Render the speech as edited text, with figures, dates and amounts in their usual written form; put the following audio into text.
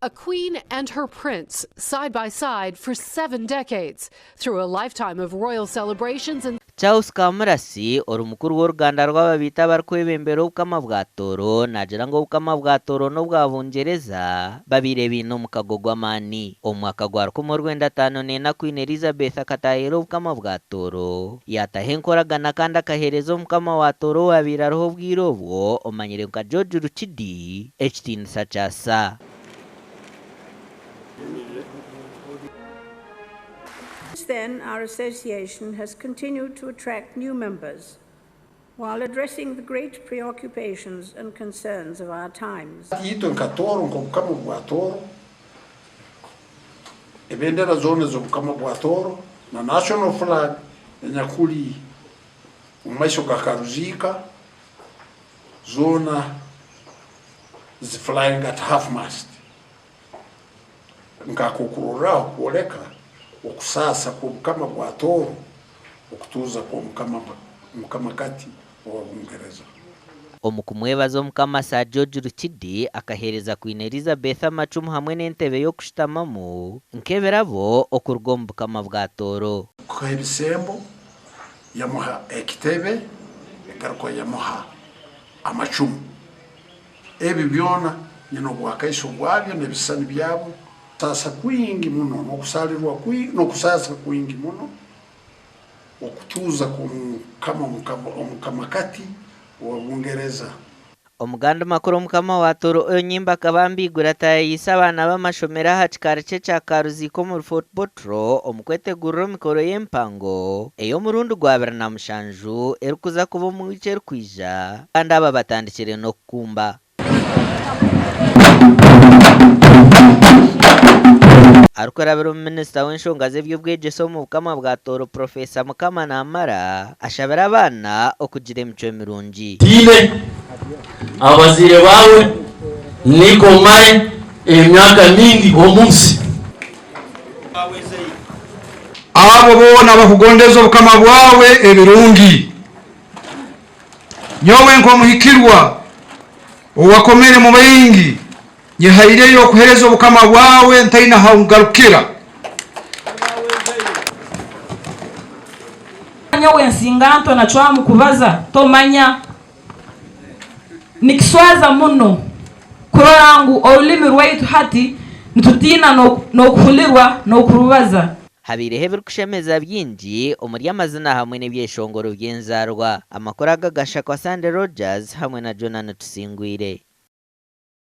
A queen and her prince, side by side for 7 decades, through a lifetime of royal celebrations and Charles Kamurasi orumukuru w'uruganda rw'ababita barkwebembera ubukama bwa Tooro nagira ngo ubukama bwa Tooro no bw'abongereza babire bintu mukago gw'amani omwaka gwa 1954 Queen Elizabeth akatahira ubukama bwa Tooro yatahenkoragana kandi akahereza omukama wa Tooro wabiraroho bwirobwo omanyire nka George Ruchidi ekitinisa kyasa. Since then, our association has continued to attract new members while addressing the great preoccupations and concerns of our times. Tooro omukama bwa Tooro ebendera zone z'omukama bwa Tooro na national flag enyakuli umaiso gakaruzika zona is flying at half mast nkakukurura kuoleka okusasa ku mukama bwa Tooro okutuza ku mukama kati w'Abongereza. Omukumwebaza omukama Sir George Ruchidi akahereza Queen Elizabeth amacumu hamwe n'entebe yo kushitamamu nkeberabo okuruga omu bukama bwa Tooro. Kuha ebisembo yamuha ekitebe egaruka yamuha amacumu ebi byona nyina obwakaiso bwabyo n'ebisani byabo sasa kwingi muno n'okusalirwa n'okusasa kwingi muno okutuza ku omukama kati w'Abongereza. Omuganda makuru omukama wa Tooro oyo nyimba kabambigura atayaayise abaana b'amashomero aha kikaro kye kya Karuziko mu Fort Botro omukwetegurira emikoro y'empango ey'omurundi gwa 27 erikuza kuba omu wiki erikwija kandi aba batandikire n'okukumba. Arukorabira Minisita w'enshonga z'ebyobwegyese omu bukama bwa Tooro Profesa Omukama Namara ashabira abaana okugira emico emirungi. Tile abazire bawe niko mai emyaka mingi omunsi abo bona bakugondeza obukama bwawe ebirungi nyowe nkomuhikirwa owakomere mu bayingi nyehaireyo okuhereza obukama bwawe ntaina haungarukira nyowe nsinganto na chwamu kubaza tomanya nikiswaza muno kurorangu olulimi rwaitu hati nitutina n'okuhulirwa n'okurubaza. Habireho ebirikushemeza byingi omuri amazina hamwe n'ebyeshongoro by'enzarwa amakuru agagashakwa Sande Rogers hamwe na Jonathan Tusingwire.